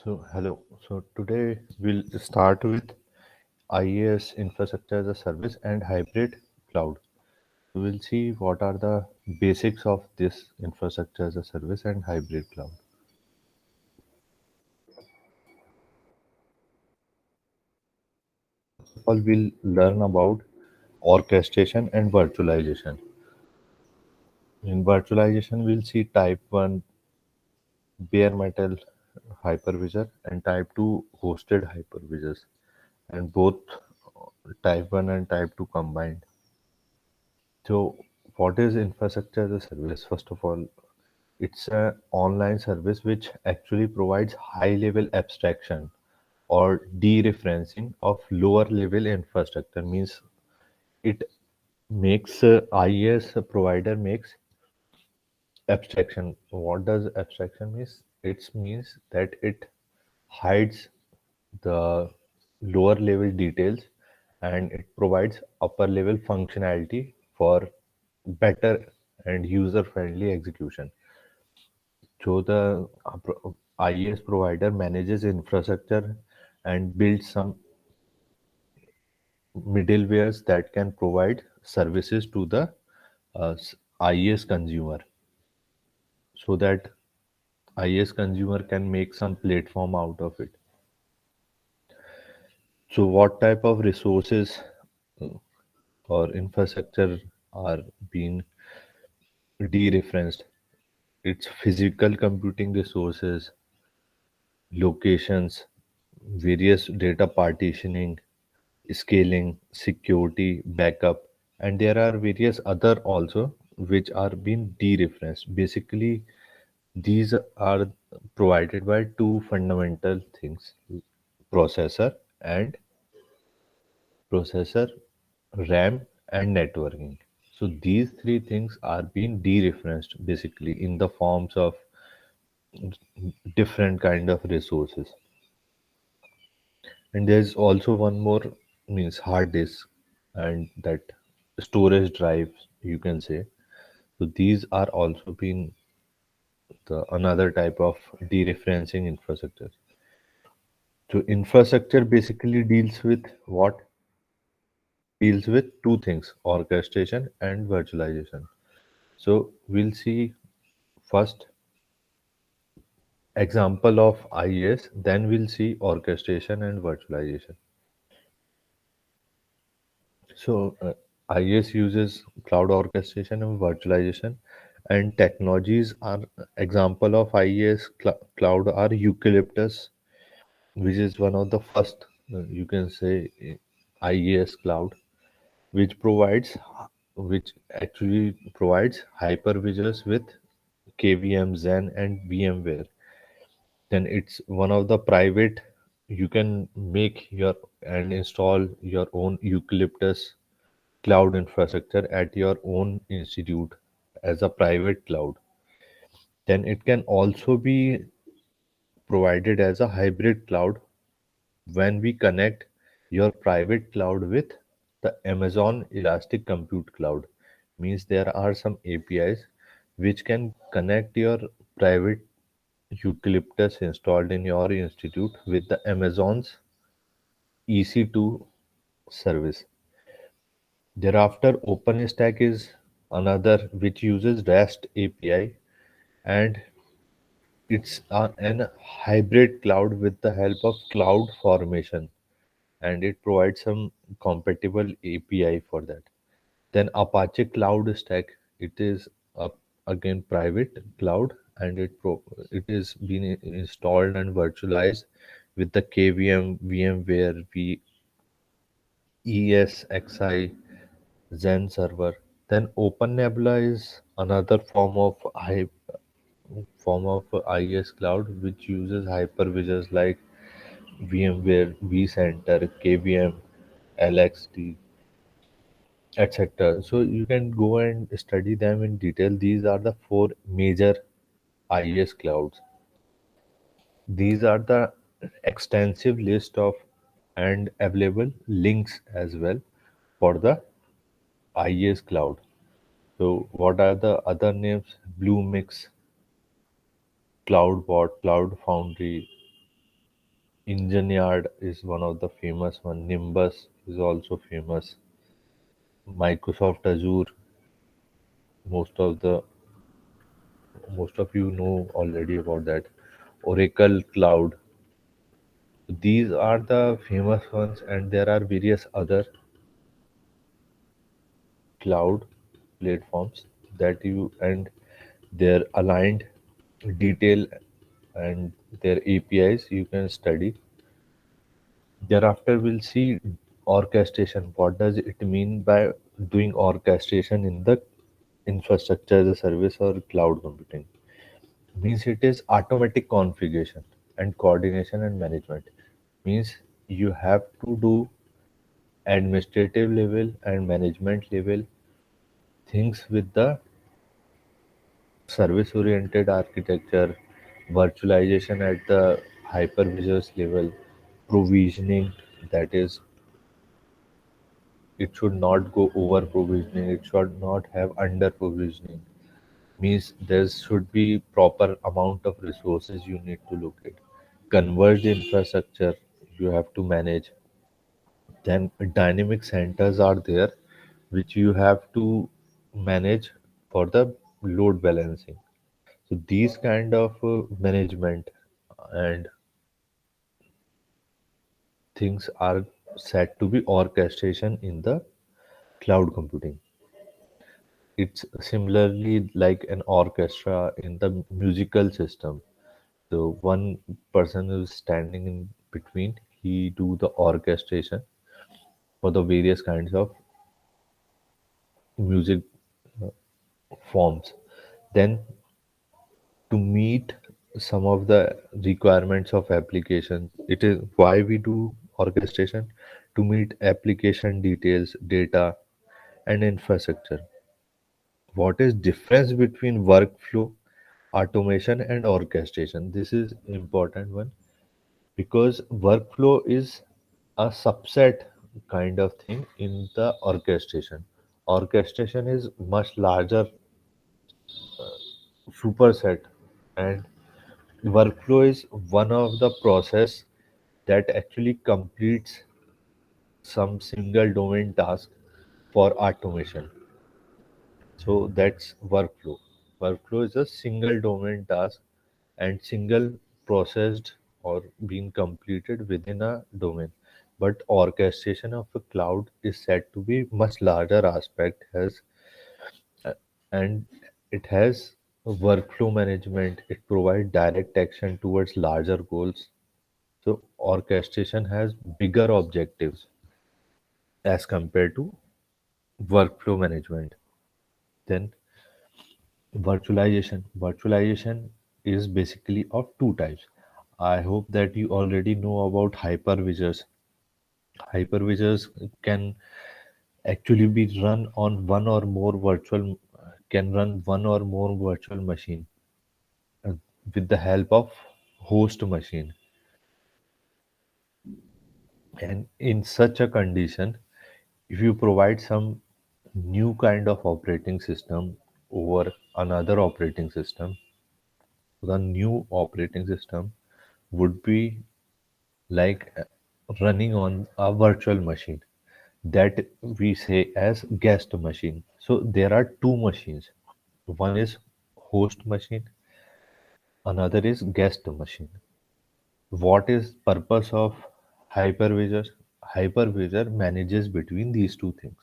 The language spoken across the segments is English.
Hello. So today we'll start with IaaS infrastructure as a service and hybrid cloud. We'll see what are the basics of this infrastructure as a service and hybrid cloud. First of all, we'll learn about orchestration and virtualization. In virtualization, we'll see type 1 bare metal hypervisor and type 2 hosted hypervisors, and both type 1 and type 2 combined. So, what is infrastructure as a service? First of all, it's an online service which actually provides high-level abstraction or dereferencing of lower-level infrastructure. Means it makes IaaS provider makes abstraction. What does abstraction means? It means that it hides the lower level details and it provides upper level functionality for better and user friendly execution. So the IaaS provider manages infrastructure and builds some middlewares that can provide services to the IaaS consumer, so that IaaS consumer can make some platform out of it. So what type of resources or infrastructure are being dereferenced? It's physical computing resources, locations, various data partitioning, scaling, security, backup, and there are various other also which are being dereferenced. Basically, these are provided by two fundamental things: processor and processor, RAM, and networking. So these three things are being dereferenced basically in the forms of different kind of resources. And there's also one more, means hard disk, and that storage drives, you can say. So these are also being the another type of dereferencing infrastructure. So infrastructure basically deals with what? Deals with two things: orchestration and virtualization. So we'll see first example of IaaS, then we'll see orchestration and virtualization. So IaaS uses cloud orchestration and virtualization, and technologies are example of IaaS cloud are Eucalyptus, which is one of the first, you can say, IaaS cloud, which provides which actually provides hypervisors with KVM, Zen, and VMware. Then it's one of the private. You can make your and install your own Eucalyptus cloud infrastructure at your own institute as a private cloud. Then it can also be provided as a hybrid cloud when we connect your private cloud with the Amazon Elastic Compute Cloud. Means there are some APIs which can connect your private Eucalyptus installed in your institute with the Amazon's EC2 service. Thereafter, OpenStack is another which uses REST API, and it's an hybrid cloud with the help of Cloud Formation, and it provides some compatible API for that. Then Apache Cloud Stack, it is again private cloud, and it is being installed and virtualized with the KVM, VMware, ESXi, Zen server. Then OpenNebula is another form of IaaS cloud which uses hypervisors like VMware, vCenter, KVM, LXD, etc. So you can go and study them in detail. These are the four major IaaS clouds. These are the extensive list of and available links as well for the IaaS cloud. So what are the other names? Bluemix, CloudBot, Cloud Foundry, Engine Yard is one of the famous one. Nimbus is also famous. Microsoft Azure, most of the most of you know already about that. Oracle Cloud. These are the famous ones, and there are various other cloud platforms that you and their aligned detail and their APIs you can study. Thereafter, we'll see orchestration. What does it mean by doing orchestration in the infrastructure as a service or cloud computing? Means it is automatic configuration and coordination and management. Means you have to do administrative level and management level things with the service oriented architecture, virtualization at the hypervisors level, provisioning, that is, it should not go over provisioning, it should not have under provisioning. Means there should be proper amount of resources you need to look at. Converged infrastructure you have to manage. Then dynamic centers are there which you have to manage for the load balancing. So these kind of management and things are said to be orchestration in the cloud computing. It's similarly like an orchestra in the musical system. So one person who's standing in between, he do the orchestration for the various kinds of music forms. Then to meet some of the requirements of application, it is why we do orchestration, to meet application details, data, and infrastructure. What is difference between workflow, automation, and orchestration? This is important one because workflow is a subset kind of thing in the orchestration. Orchestration is much larger superset, and workflow is one of the process that actually completes some single domain task for automation. So that's workflow. Workflow is a single domain task and single processed or being completed within a domain. But orchestration of a cloud is said to be much larger aspect has and it has workflow management. It provides direct action towards larger goals. So orchestration has bigger objectives as compared to workflow management. Then virtualization is basically of two types. I hope that you already know about hypervisors. Hypervisors can actually be run on one or more virtual can run one or more virtual machine uh, with the help of host machine. And in such a condition, if you provide some new kind of operating system over another operating system, the new operating system would be like running on a virtual machine that we say as guest machine. So there are two machines. One is host machine, another is guest machine. What is purpose of hypervisor? Hypervisor manages between these two things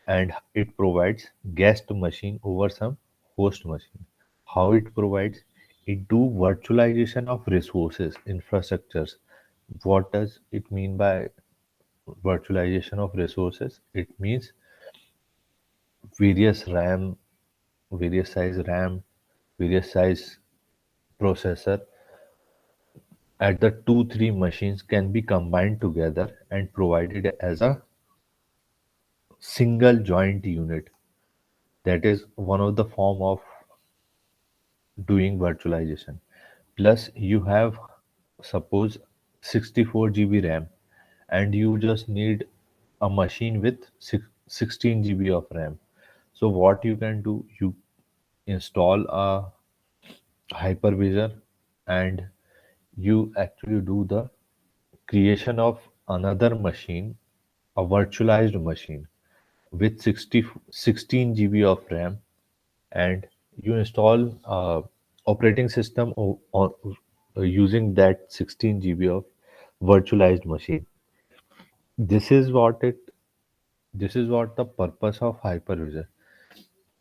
and it provides guest machine over some host machine. How it provides? It do virtualization of resources, infrastructures. What does it mean by virtualization of resources? It means various RAM, various size RAM, various size processor at the two, three machines can be combined together and provided as a single joint unit. That is one of the form of doing virtualization. Plus you have suppose 64 GB RAM and you just need a machine with 16 GB of RAM. So what you can do, you install a hypervisor and you actually do the creation of another machine, a virtualized machine with 16 GB of RAM, and you install operating system using that 16 GB of virtualized machine. This is what it. This is what the purpose of hypervisor.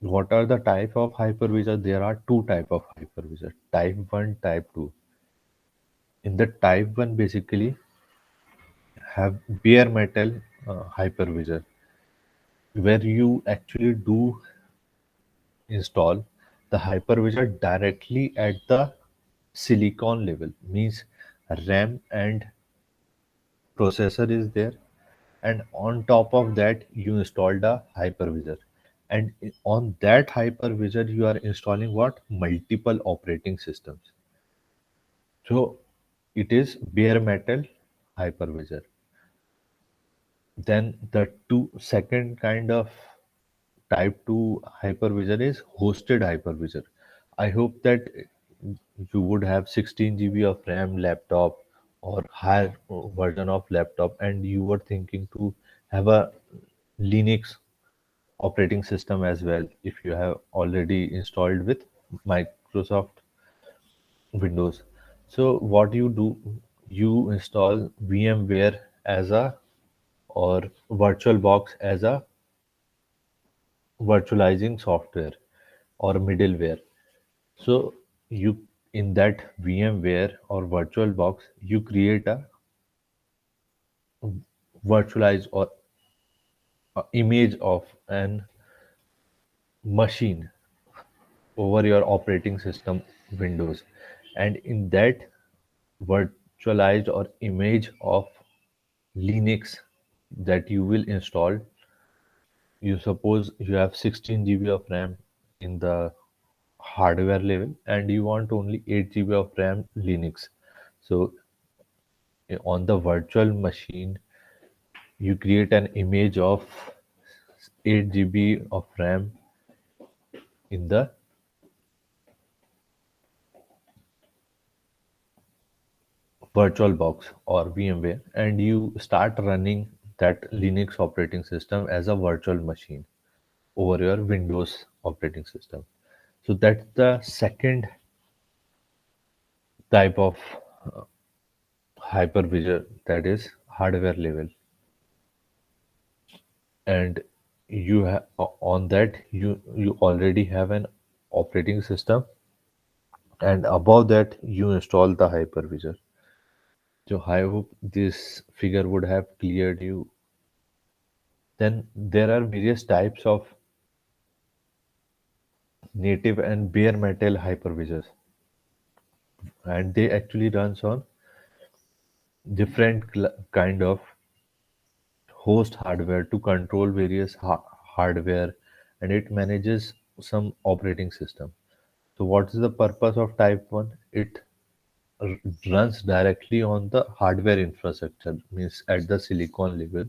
What are the type of hypervisor? There are two type of hypervisor: type 1, type 2. In the type 1, basically have bare metal hypervisor, where you actually do install the hypervisor directly at the silicon level. Means RAM and processor is there, and on top of that you installed a hypervisor, and on that hypervisor you are installing what? Multiple operating systems. So it is bare metal hypervisor. Then the two second kind of type 2 hypervisor is hosted hypervisor. I hope that you would have 16 GB of RAM laptop or higher version of laptop, and you were thinking to have a Linux operating system as well if you have already installed with Microsoft Windows. So what you do, you install VMware as a, or VirtualBox as a virtualizing software or middleware. So you, in that VMware or VirtualBox, you create a virtualized or a image of an machine over your operating system Windows, and in that virtualized or image of Linux that you will install, you suppose you have 16 GB of RAM in the hardware level and you want only 8 GB of RAM Linux. So on the virtual machine, you create an image of 8 GB of RAM in the VirtualBox or VMware, and you start running that Linux operating system as a virtual machine over your Windows operating system. So that's the second type of hypervisor, that is hardware level. And you have, on that you already have an operating system, and above that you install the hypervisor. So I hope this figure would have cleared you. Then there are various types of native and bare metal hypervisors, and they actually runs on different kind of host hardware to control various hardware, and it manages some operating system. So what is the purpose of type 1? It r- runs directly on the hardware infrastructure, means at the silicon level,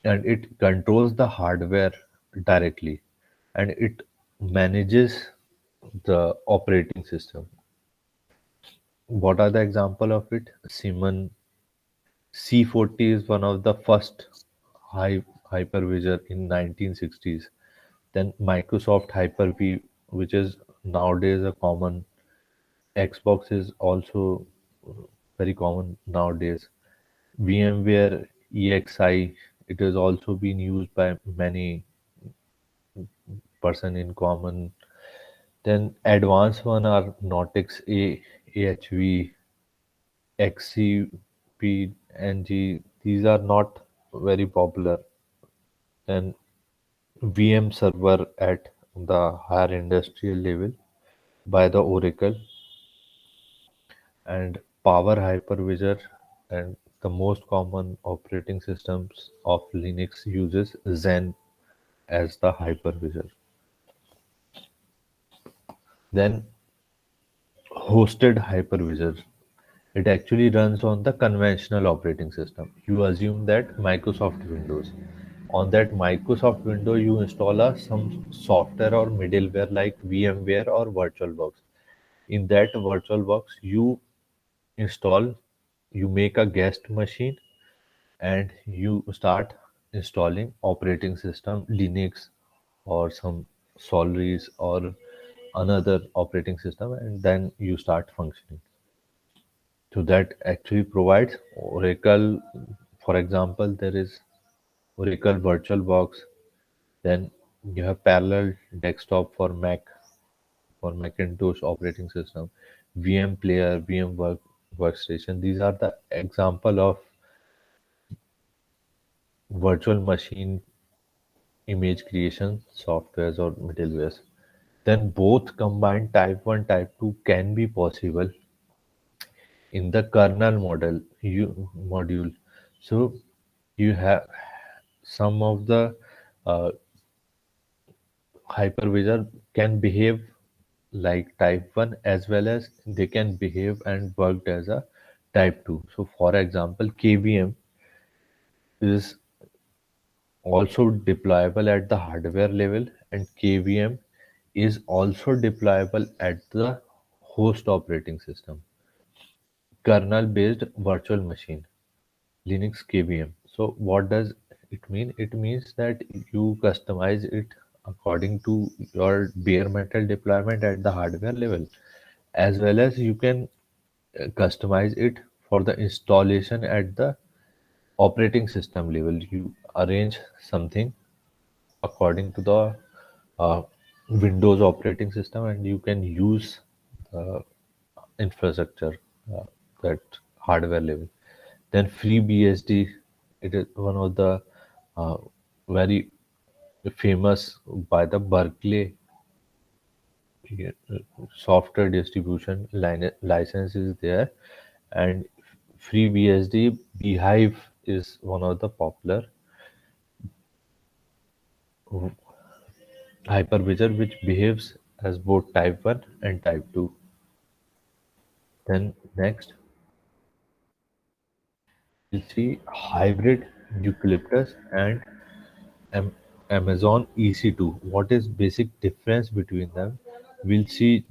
and it controls the hardware directly, and it manages the operating system. What are the example of it? Siemens C40 is one of the first hypervisor in 1960s. Then Microsoft Hyper-V, which is nowadays a common. Xbox is also very common nowadays. VMware EXI, it has also been used by many person in common. Then advanced one are Nortex AHV, XCP, NG. These are not very popular. Then VM server at the higher industrial level by the Oracle, and Power Hypervisor, and the most common operating systems of Linux uses Zen as the hypervisor. Then hosted hypervisor. It actually runs on the conventional operating system. You assume that Microsoft Windows. On that Microsoft window, you install some software or middleware like VMware or VirtualBox. In that VirtualBox, you install you make a guest machine and you start installing operating system Linux or some Solaris or another operating system, and then you start functioning. So that actually provides Oracle. For example, there is Oracle VirtualBox. Then you have parallel desktop for Mac, for Macintosh operating system, VM player, workstation. These are the example of virtual machine image creation softwares or middlewares. Then both combined type 1, type 2 can be possible in the kernel module. So you have some of the uh, hypervisor can behave like type 1 as well as they can behave and worked as a type 2. So for example, KVM is also deployable at the hardware level, and KVM is also deployable at the host operating system. Kernel based virtual machine, Linux KVM. So what does it mean? It means that you customize it according to your bare metal deployment at the hardware level, as well as you can customize it for the installation at the operating system level. You arrange something according to the uh, Windows operating system, and you can use the infrastructure uh, that hardware level. Then FreeBSD, it is one of the uh, very famous by the Berkeley software distribution license is there, and FreeBSD Beehive is one of the popular hypervisor which behaves as both type 1 and type 2. Then next, we'll see hybrid eucalyptus and Am- Amazon EC2. What is basic difference between them? We'll see